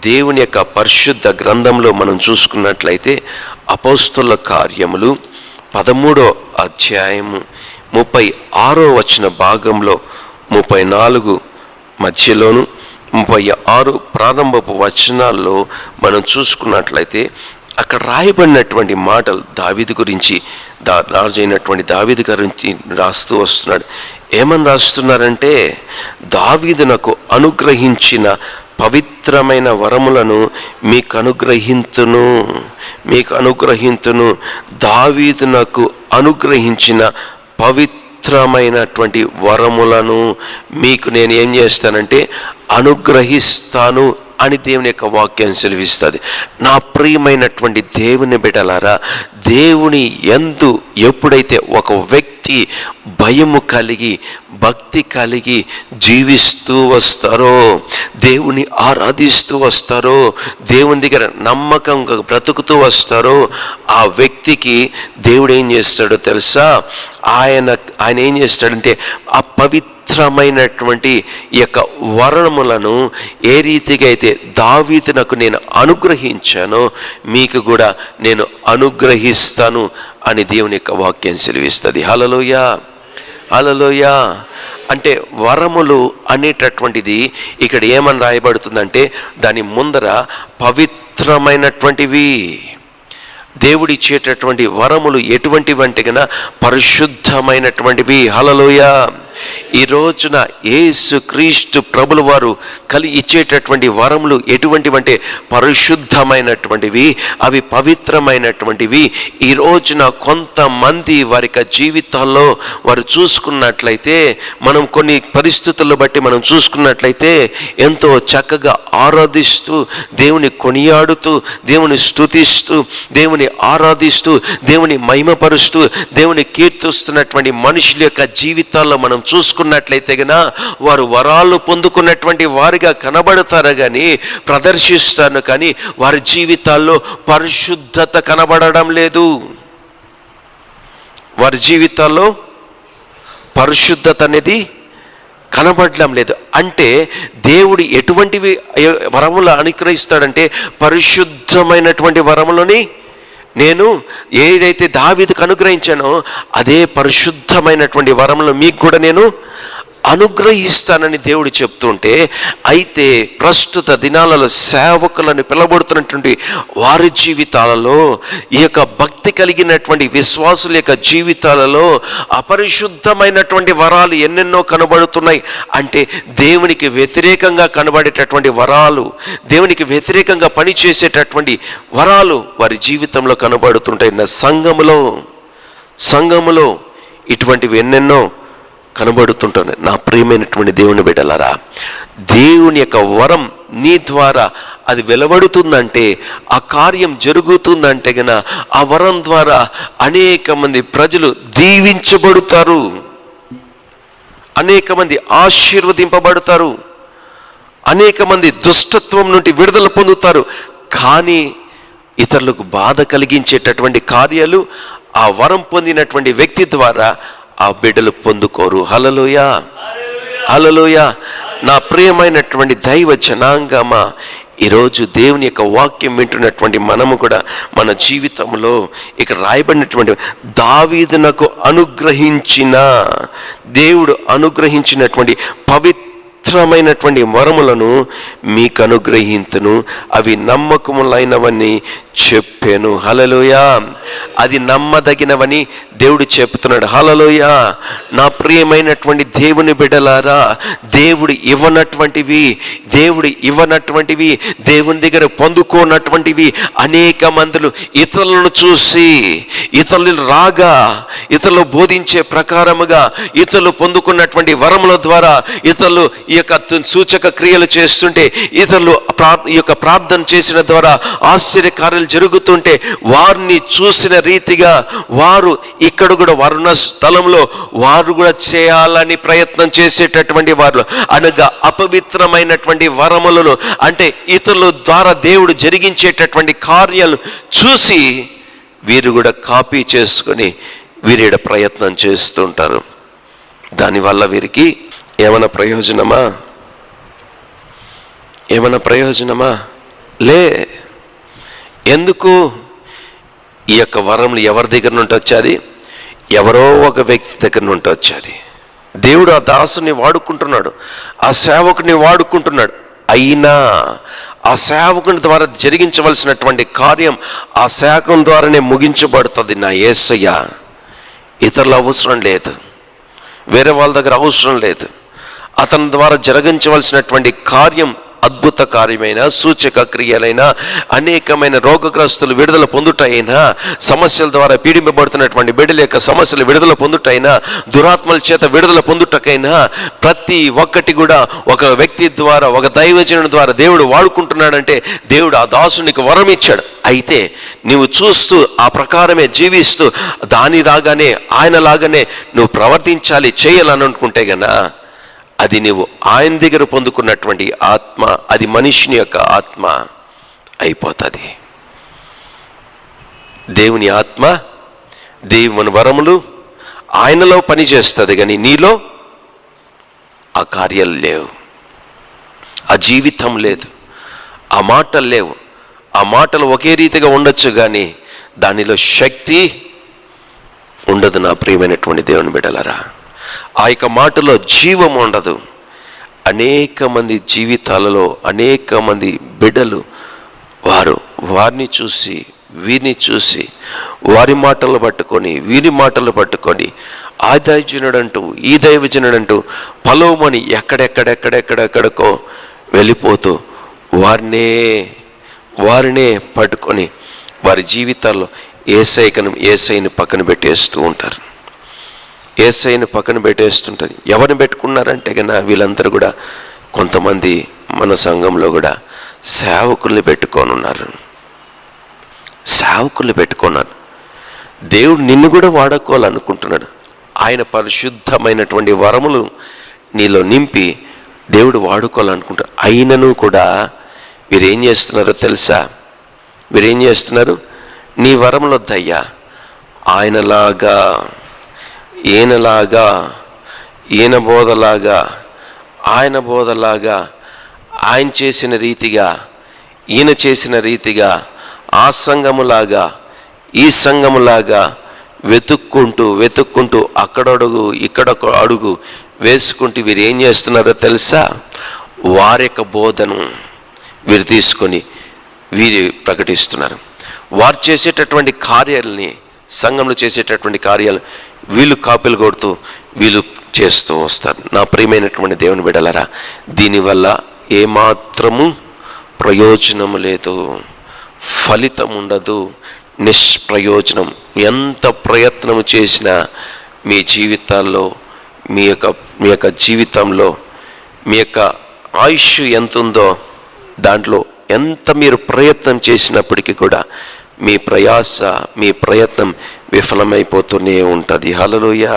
దేవుని యొక్క పరిశుద్ధ గ్రంథంలో మనం చూసుకున్నట్లయితే అపోస్తలుల కార్యములు 13వ అధ్యాయము 36వ వచన భాగంలో 34 మధ్యలోను 36 ప్రారంభపు వచనాల్లో మనం చూసుకున్నట్లయితే అక్కడ రాయబడినటువంటి మాటలు దావీదు గురించి, రాజు అయినటువంటి దావీదు గురించి రాస్తూ వస్తున్నాడు. ఏమని రాస్తున్నారంటే, దావీదు నాకు అనుగ్రహించిన పవిత్రమైన వరములను మీకు అనుగ్రహింతును. దావీదు నాకు అనుగ్రహించిన పవిత్రమైనటువంటి వరములను మీకు నేను ఏం చేస్తానంటే అనుగ్రహిస్తాను అని దేవుని యొక్క వాక్యం సెలవిస్తుంది. నా ప్రియమైనటువంటి దేవుని బిడ్డలారా, దేవుని యందు ఎప్పుడైతే ఒక వ్యక్తి భయము కలిగి భక్తి కలిగి జీవిస్తూ వస్తారో, దేవుని ఆరాధిస్తూ వస్తారో, దేవుని దగ్గర నమ్మకంగా బ్రతుకుతూ వస్తారో, ఆ వ్యక్తికి దేవుడు ఏం చేస్తాడో తెలుసా? ఆయన ఏం చేస్తాడంటే ఆ పవిత్రమైనటువంటి ఈ యొక్క వరములను ఏ రీతిగా అయితే దావీదునకు నేను అనుగ్రహించానో మీకు కూడా నేను అనుగ్రహిస్తాను అని దేవుని యొక్క వాక్యం సెలవిస్తుంది. హల్లెలూయా, హల్లెలూయా. అంటే వరములు అనేటటువంటిది ఇక్కడ ఏమని రాయబడుతుందంటే దాని ముందర పవిత్రమైనటువంటివి. దేవుడిచ్చేటటువంటి వరములు ఎటువంటివి అంటే కన్నా పరిశుద్ధమైనటువంటివి. హల్లెలూయా. ఈ రోజున యేసు క్రీస్తు ప్రభుల వారు ఇచ్చేటటువంటి వరములు ఎటువంటివంటే పరిశుద్ధమైనటువంటివి, అవి పవిత్రమైనటువంటివి. ఈ రోజున కొంతమంది వారి జీవితాల్లో వారు చూసుకున్నట్లయితే, మనం కొన్ని పరిస్థితులను బట్టి మనం చూసుకున్నట్లయితే ఎంతో చక్కగా ఆరాధిస్తూ, దేవుని కొనియాడుతూ, దేవుని స్తుతిస్తూ, దేవుని ఆరాధిస్తూ, దేవుని మహిమపరుస్తూ, దేవుని కీర్తిస్తున్నటువంటి మనుషుల యొక్క జీవితాల్లో మనం చూసుకున్నట్లయితే గన వారు వరాలు పొందుకున్నటువంటి వారిగా కనబడతారు కానీ, ప్రదర్శిస్తాను కానీ వారి జీవితాల్లో పరిశుద్ధత కనబడడం లేదు. వారి జీవితాల్లో పరిశుద్ధత అనేది కనబడడం లేదు. అంటే దేవుడు ఎటువంటివి వరములు అనుగ్రహిస్తాడంటే పరిశుద్ధమైనటువంటి వరములని నేను ఏదైతే దావీదుకు అనుగ్రహించానో అదే పరిశుద్ధమైనటువంటి వరములు మీకు కూడా నేను అనుగ్రహిస్తానని దేవుడు చెప్తుంటే, అయితే ప్రస్తుత దినాలలో సేవకులను పిలబడుతున్నటువంటి వారి జీవితాలలో, ఈ యొక్క భక్తి కలిగినటువంటి విశ్వాసుల యొక్క జీవితాలలో అపరిశుద్ధమైనటువంటి వరాలు ఎన్నెన్నో కనబడుతున్నాయి. అంటే దేవునికి వ్యతిరేకంగా కనబడేటటువంటి వరాలు, దేవునికి వ్యతిరేకంగా పనిచేసేటటువంటి వరాలు వారి జీవితంలో కనబడుతుంటాయి. నా సంఘములో ఇటువంటివి ఎన్నెన్నో కనబడుతుంటాను. నా ప్రియమైనటువంటి దేవుని బిడ్డలారా, దేవుని యొక్క వరం నీ ద్వారా అది వెలువడుతుందంటే, ఆ కార్యం జరుగుతుందంటే గన ఆ వరం ద్వారా అనేక మంది ప్రజలు దీవించబడతారు, అనేక మంది ఆశీర్వదింపబడతారు, అనేక మంది దుష్టత్వం నుండి విడుదల పొందుతారు. కానీ ఇతరులకు బాధ కలిగించేటటువంటి కార్యాలు ఆ వరం పొందినటువంటి వ్యక్తి ద్వారా ఆ బిడ్డలు పొందుకోరు. హల్లెలూయా, హల్లెలూయా. నా ప్రియమైనటువంటి దైవ జనాంగమా, ఈరోజు దేవుని యొక్క వాక్యం వింటున్నటువంటి మనము కూడా మన జీవితంలో ఇక్కడ రాయబడినటువంటి దావీదునకు దేవుడు అనుగ్రహించినటువంటి పవిత్రమైనటువంటి వరములను మీకు అనుగ్రహింతును, అవి నమ్మకములైనవని చెప్పాను. హల్లెలూయా. అది నమ్మదగినవని దేవుడు చెప్తున్నాడు. హల్లెలూయా. నా ప్రియమైనటువంటి దేవుని బిడ్డలారా, దేవుడు ఇవ్వనటువంటివి దేవుని దగ్గర పొందుకోనటువంటివి అనేక మందులు ఇతరులను చూసి, ఇతరులు రాగా, ఇతరులు బోధించే ప్రకారముగా, ఇతరులు పొందుకున్నటువంటి వరముల ద్వారా ఇతరులు ఈ యొక్క సూచక క్రియలు చేస్తుంటే, ఇతరులు ఈ యొక్క ప్రార్థన చేసిన ద్వారా ఆశ్చర్యకార్యాలు జరుగుతుంటే, వారిని చూసిన రీతిగా వారు ఇక్కడ కూడా వారున్న స్థలంలో వారు కూడా చేయాలని ప్రయత్నం చేసేటటువంటి వారు, అనగా అపవిత్రమైనటువంటి వరములను, అంటే ఇతరుల ద్వారా దేవుడు జరిగించేటటువంటి కార్యాలు చూసి వీరు కూడా కాపీ చేసుకొని వీరిడ ప్రయత్నం చేస్తుంటారు. దానివల్ల వీరికి ఏమైనా ప్రయోజనమా? లే. ఎందుకు? ఈ యొక్క వరములు ఎవరి దగ్గర నుండి వచ్చేది? ఎవరో ఒక వ్యక్తి దగ్గర నుండి వచ్చేది. దేవుడు ఆ దాసుని వాడుకుంటున్నాడు, ఆ సేవకుని వాడుకుంటున్నాడు. అయినా ఆ సేవకుని ద్వారా జరిగించవలసినటువంటి కార్యం ఆ సేవకుని ద్వారానే ముగించబడుతుంది. నా యేసయ్య, ఇతరుల అవసరం లేదు, వేరే వాళ్ళ దగ్గర అవసరం లేదు. అతని ద్వారా జరిగించవలసినటువంటి కార్యం అద్భుత కార్యమైన, సూచక క్రియలైన, అనేకమైన రోగగ్రస్తులు విడుదల పొందుటైనా, సమస్యల ద్వారా పీడింపబడుతున్నటువంటి బిడ్డల యొక్క సమస్యలు విడుదల పొందుటైనా, దురాత్మల చేత విడుదల పొందుటకైనా, ప్రతి ఒక్కటి కూడా ఒక వ్యక్తి ద్వారా, ఒక దైవజనుడి ద్వారా దేవుడు వాడుకుంటున్నాడంటే దేవుడు ఆ దాసునికి వరం ఇచ్చాడు. అయితే నీవు చూస్తూ ఆ ప్రకారమే జీవిస్తూ దానిలాగానే ఆయనలాగానే నువ్వు ప్రవర్తించాలి, చేయాలని అనుకుంటే గనా అది నీవు ఆయన దగ్గర పొందుకున్నటువంటి ఆత్మ, అది మనిషిని యొక్క ఆత్మ అయిపోతుంది. దేవుని ఆత్మ, దేవుని వరములు ఆయనలో పనిచేస్తుంది, కానీ నీలో ఆ కార్యాలు లేవు, ఆ జీవితం లేదు, ఆ మాటలు లేవు. ఆ మాటలు ఒకే రీతిగా ఉండొచ్చు, కానీ దానిలో శక్తి ఉండదు. నా ప్రియమైనటువంటి దేవుని బిడ్డలారా, ఆ యొక్క మాటలో జీవం ఉండదు. అనేక మంది జీవితాలలో అనేక మంది బిడ్డలు వారిని చూసి వీరిని చూసి వారి మాటలు పట్టుకొని వీరి మాటలు పట్టుకొని ఆ దైవజనుడంటూ ఈ దైవజనుడంటూ పలోమని ఎక్కడెక్కడెక్కడెక్కడెక్కడికో వెళ్ళిపోతూ వారినే పట్టుకొని వారి జీవితాల్లో ఏసైని పక్కన పెట్టేస్తూ ఉంటారు. యేసయ్యను పక్కన పెట్టేస్తుంటారు. ఎవరిని పెట్టుకున్నారంటే కన్నా వీళ్ళందరూ కూడా కొంతమంది మన సంఘంలో కూడా సేవకుల్ని పెట్టుకొని పెట్టుకున్నారు. దేవుడు నిన్ను కూడా వాడుకోవాలనుకుంటున్నాడు. ఆయన పరిశుద్ధమైనటువంటి వరములు నీలో నింపి దేవుడు వాడుకోవాలనుకుంటాడు. అయినను కూడా వీరేం చేస్తున్నారో తెలుసా? వీరేం చేస్తున్నారు? నీ వరములో దయ్యా ఈయనలాగా ఈయన బోధలాగా ఆయన చేసిన రీతిగా ఈయన చేసిన రీతిగా ఆ సంఘములాగా ఈ సంఘములాగా వెతుక్కుంటూ అక్కడడుగు ఇక్కడొక అడుగు వేసుకుంటూ వీరు ఏం చేస్తున్నారో తెలుసా? వారి యొక్క బోధను వీరు తీసుకొని వీరు ప్రకటిస్తున్నారు. వారు చేసేటటువంటి కార్యాలని, సంఘంలో చేసేటటువంటి కార్యాలు వీళ్ళు కాపీలు కొడుతూ వీళ్ళు చేస్తూ వస్తారు. నా ప్రియమైనటువంటి దేవుని బిడ్డలారా, దీనివల్ల ఏమాత్రము ప్రయోజనం లేదు, ఫలితం ఉండదు, నిష్ప్రయోజనం. ఎంత ప్రయత్నం చేసినా మీ జీవితాల్లో మీ యొక్క జీవితంలో మీ యొక్క ఆయుష్ ఎంత ఉందో దాంట్లో ఎంత మీరు ప్రయత్నం చేసినప్పటికీ కూడా మీ ప్రయాస, మీ ప్రయత్నం విఫలమైపోతూనే ఉంటుంది. హల్లెలూయా.